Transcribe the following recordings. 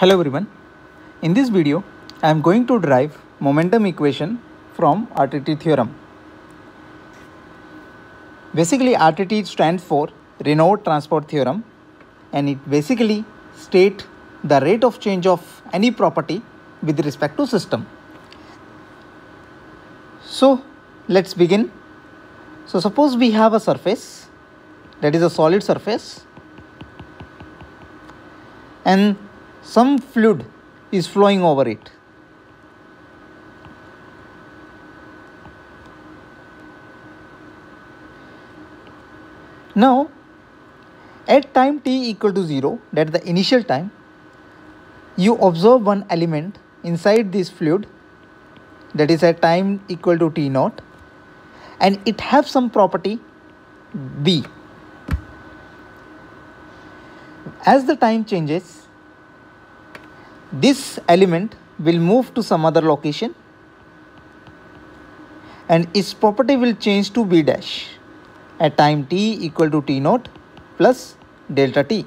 Hello everyone. In this video, I am going to derive momentum equation from RTT theorem. Basically, RTT stands for Reynolds Transport Theorem, and it basically states the rate of change of any property with respect to system. So let's begin. So suppose we have a surface, that is a solid surface, and some fluid is flowing over it. Now, at time t equal to 0, that is the initial time, you observe one element inside this fluid, that is at time equal to t naught, and it has some property B. As the time changes, this element will move to some other location and its property will change to B dash at time t equal to t naught plus delta t.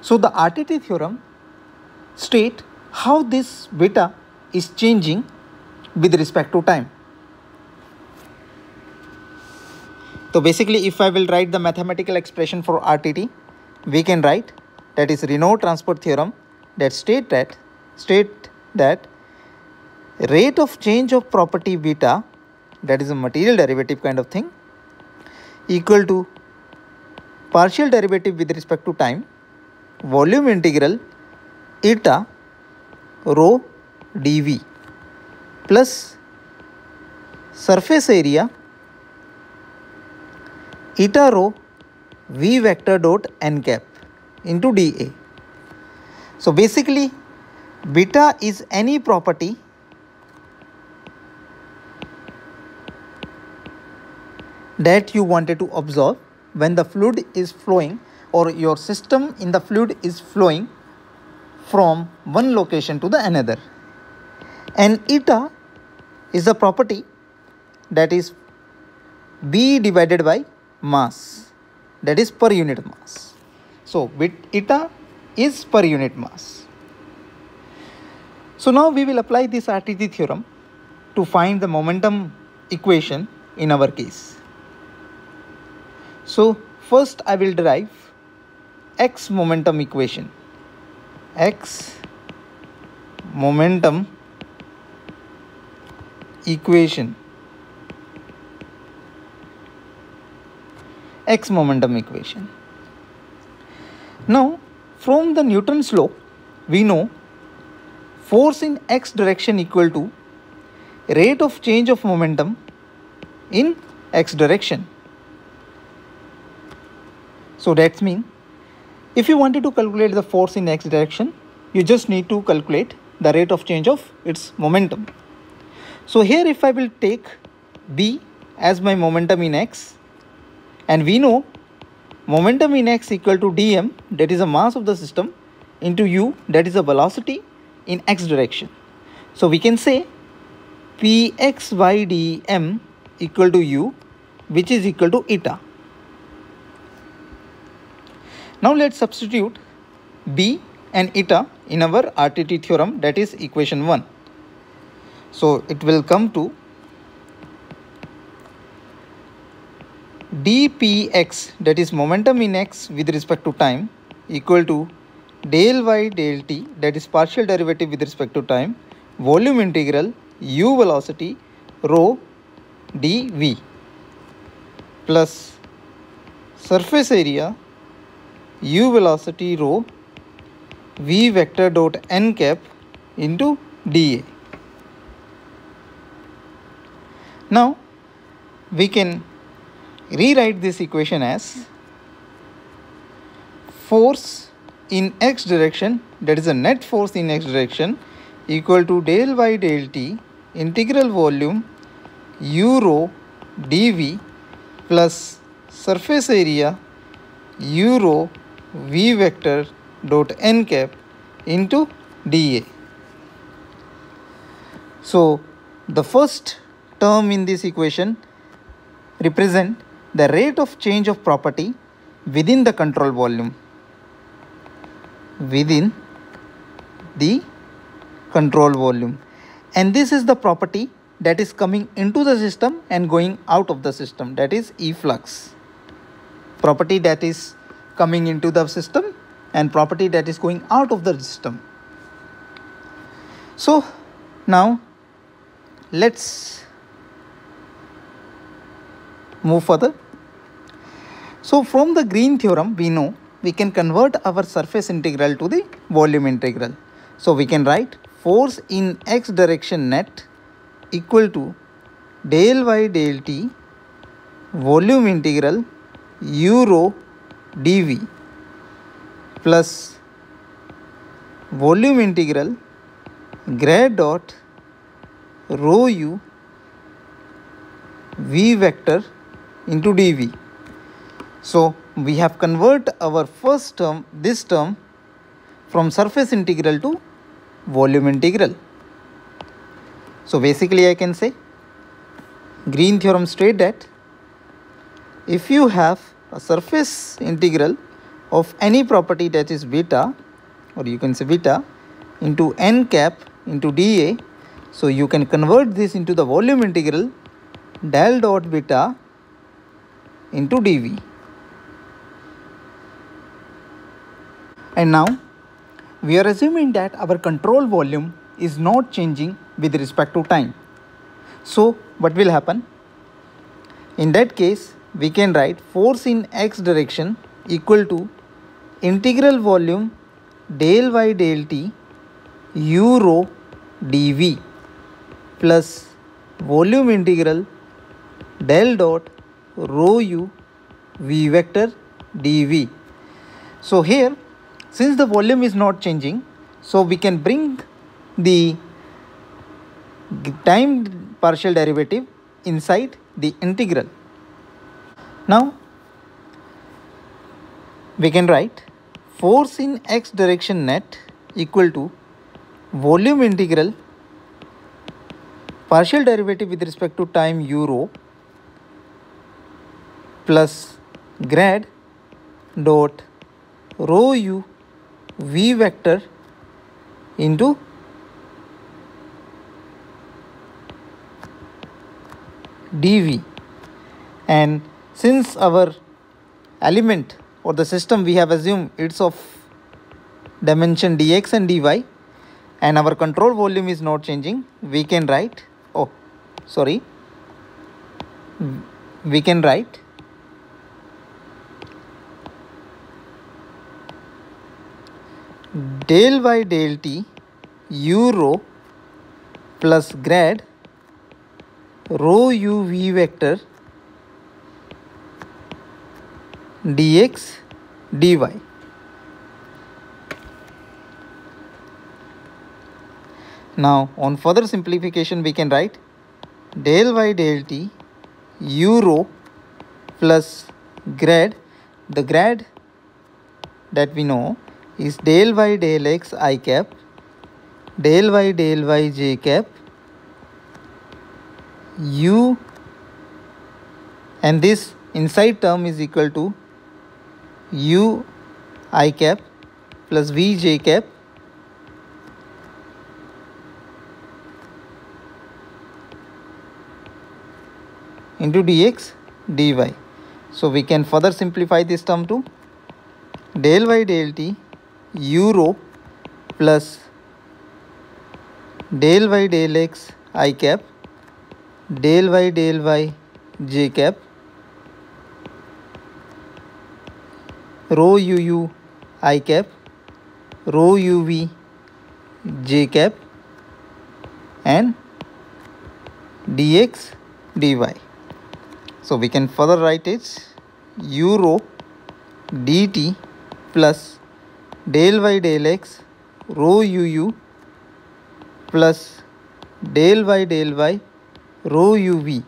So the RTT theorem states how this beta is changing with respect to time. So basically, if I will write the mathematical expression for RTT, we can write that is Reynolds Transport Theorem that state that rate of change of property beta, that is a material derivative kind of thing, equal to partial derivative with respect to time, volume integral eta rho dv plus surface area eta rho v vector dot n cap into dA. So basically, beta is any property that you wanted to observe when the fluid is flowing or your system in the fluid is flowing from one location to the another. And eta is the property that is B divided by mass, that is per unit mass. So eta is per unit mass. So now we will apply this RTT theorem to find the momentum equation in our case. So first I will derive x momentum equation. X momentum equation. X momentum equation. Now, from the Newton's law, we know force in x direction equal to rate of change of momentum in x direction. So that means if you wanted to calculate the force in x direction, you just need to calculate the rate of change of its momentum. So here if I will take B as my momentum in x, and we know momentum in x equal to dm, that is the mass of the system, into u, that is the velocity in x direction. So we can say px by dm equal to u, which is equal to eta. Now let's substitute B and eta in our RTT theorem, that is equation 1. So it will come to dpx, that is momentum in x with respect to time, equal to del y del t, that is partial derivative with respect to time, volume integral u velocity rho dv plus surface area u velocity rho v vector dot n cap into dA. Now we can rewrite this equation as force in x direction, that is a net force in x direction, equal to del y del t integral volume u rho dv plus surface area u rho v vector dot n cap into dA. So the first term in this equation represent the rate of change of property within the control volume. within the control volume. And this is the property that is coming into the system and going out of the system, that is efflux. Property that is coming into the system and property that is going out of the system. So now let's move further. So from the Green theorem, we know we can convert our surface integral to the volume integral. So we can write force in x direction net equal to del y del t volume integral u rho dv plus volume integral grad dot rho u v vector into dv. So we have converted our first term, this term, from surface integral to volume integral. So basically I can say Green theorem states that if you have a surface integral of any property that is beta, or you can say beta, into n cap into dA, so you can convert this into the volume integral del dot beta into dV. And now we are assuming that our control volume is not changing with respect to time. So what will happen? In that case, we can write force in x direction equal to integral volume del y del t u rho dv plus volume integral del dot rho u v vector dv. So here, since the volume is not changing, so we can bring the time partial derivative inside the integral. Now we can write force in x direction net equal to volume integral partial derivative with respect to time u rho plus grad dot rho u v vector into dv. And since our element or the system we have assumed it's of dimension dx and dy and our control volume is not changing, we can write del y del t u rho plus grad rho u v vector dx dy. Now on further simplification we can write del y del t u rho plus grad, the grad that we know is del y del x I cap del y j cap u, and this inside term is equal to u I cap plus v j cap into dx dy. So we can further simplify this term to del y del t u rho plus del y del x I cap del y j cap rho u I cap rho u v j cap and dx dy. So we can further write it u rho dt plus del y del x rho u plus del y rho uv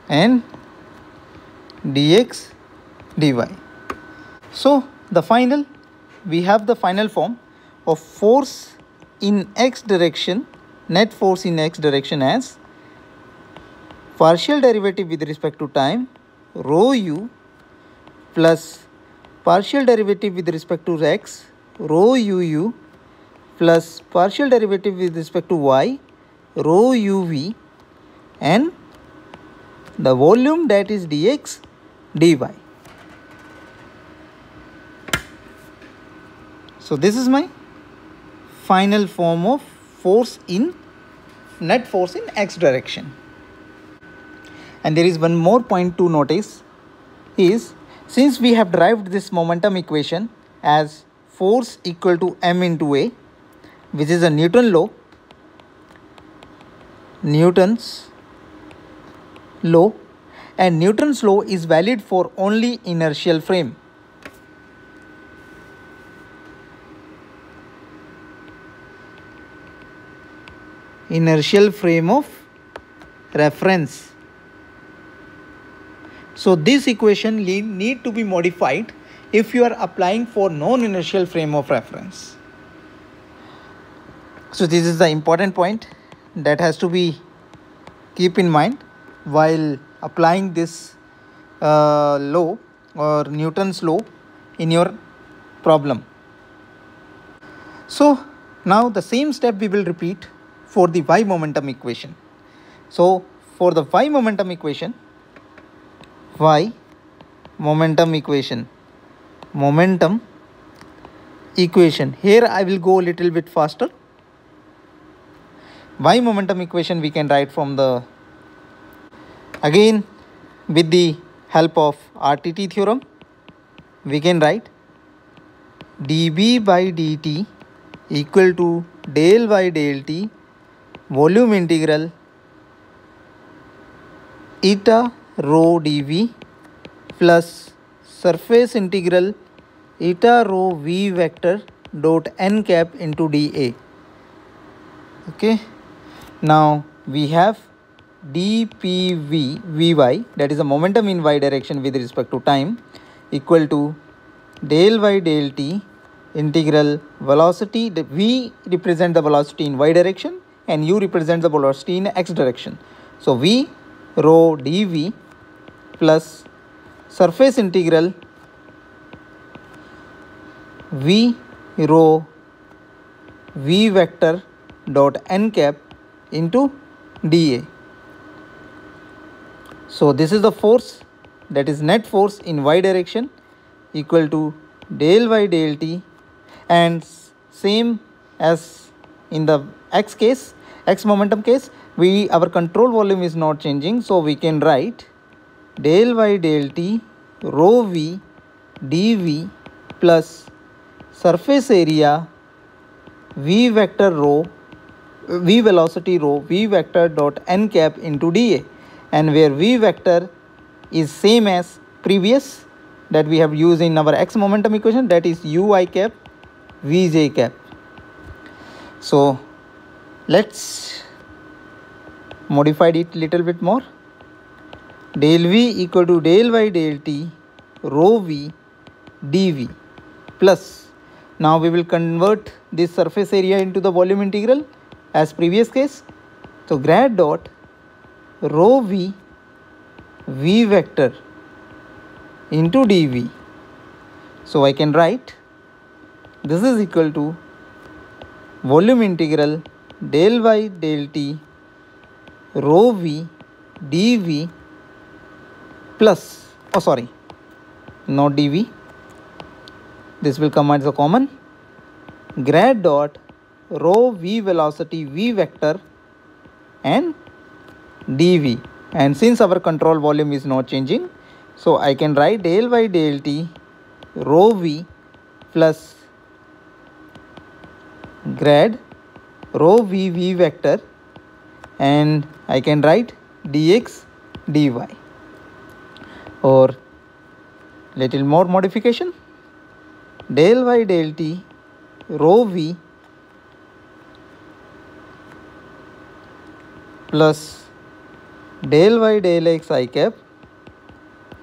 and dx dy. So we have the final form of force in x direction, net force in x direction as partial derivative with respect to time rho u plus partial derivative with respect to x rho uu plus partial derivative with respect to y rho uv and the volume that is dx dy. So this is my final form of net force in x direction. And there is one more point to notice is, since we have derived this momentum equation as force equal to m into a, which is a Newton's law, and Newton's law is valid for only inertial frame. Inertial frame of reference. So this equation need to be modified if you are applying for non-inertial frame of reference. So this is the important point that has to be keep in mind while applying this law or Newton's law in your problem. So now the same step we will repeat for the y momentum equation. So for the y momentum equation, here I will go a little bit faster. Y momentum equation we can write from the, again with the help of RTT theorem, we can write dB by dt equal to del y del t volume integral eta rho dv plus surface integral eta rho v vector dot n cap into dA. Okay, now we have dpv vy, that is the momentum in y direction with respect to time, equal to del y del t integral velocity. The v represent the velocity in y direction and u represents the velocity in x direction. So v rho dv plus surface integral v rho v vector dot n cap into dA. So this is the force, that is net force in y direction, equal to del y del t, and same as in the x case, x momentum case, our control volume is not changing, so we can write del y del t rho v dv plus surface area v vector rho v velocity rho v vector dot n cap into dA, and where v vector is same as previous that we have used in our x momentum equation, that is ui cap vj cap. So let's modify it little bit more. Del v equal to del y del t rho v dv plus, now we will convert this surface area into the volume integral as previous case. So grad dot rho v v vector into dv. So I can write this is equal to volume integral del y del t rho v dv plus, oh sorry, not dv, this will come as a common, grad dot rho v velocity v vector and dv, and since our control volume is not changing, so I can write del y del t rho v plus grad rho v v vector, and I can write dx dy, or little more modification, del y del t rho v plus del y del x I cap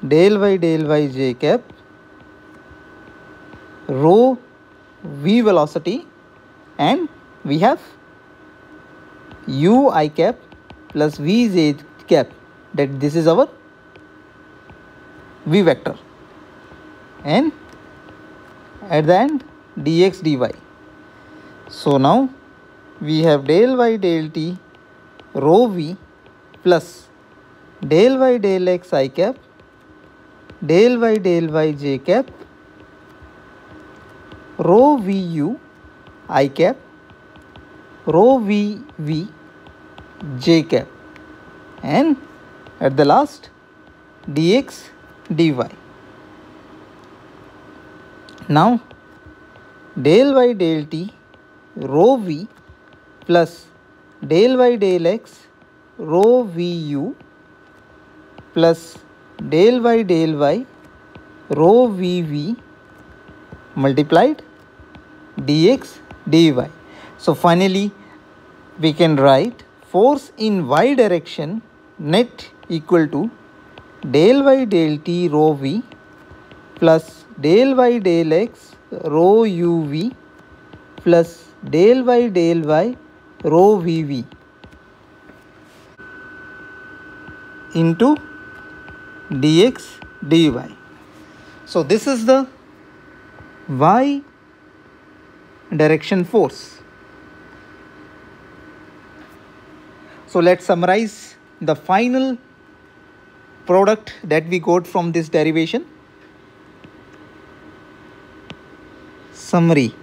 del y j cap rho v velocity, and we have u I cap plus v j cap, that this is our v vector, and at the end dx dy. So now we have del y del t rho v plus del y del x I cap del y j cap rho vu I cap rho v j cap, and at the last dx dy. Now del y del t rho v plus del y del x rho vu plus del y rho vv multiplied dx dy. So finally we can write force in y direction net equal to del y del t rho v plus del y del x rho uv plus del y rho vv into dx dy. So this is the y direction force. So let's summarize the final product that we got from this derivation. Summary.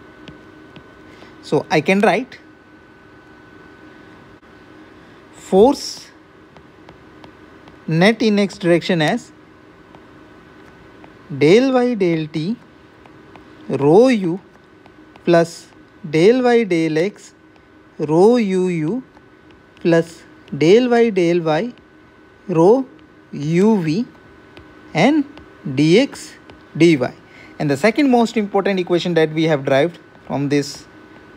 So I can write force net in x direction as del y del t rho u plus del y del x rho uu plus del y rho uv and dx dy. And the second most important equation that we have derived from this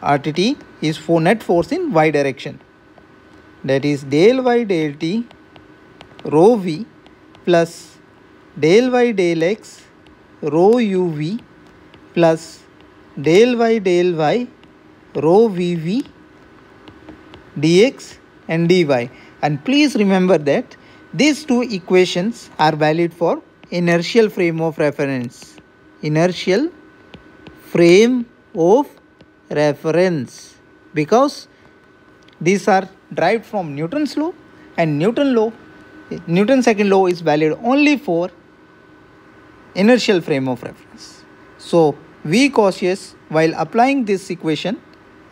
RTT is for net force in y direction, that is del y del t rho v plus del y del x rho uv plus del y rho vv dx and dy. And please remember that these two equations are valid for inertial frame of reference. Inertial frame of reference, because these are derived from Newton's law, and Newton's second law is valid only for inertial frame of reference. So be cautious while applying this equation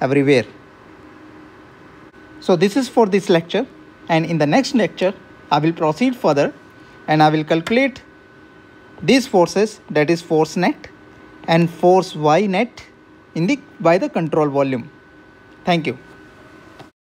everywhere. So this is for this lecture, and in the next lecture I will proceed further and I will calculate these forces, that is force net and force y net by the control volume. Thank you.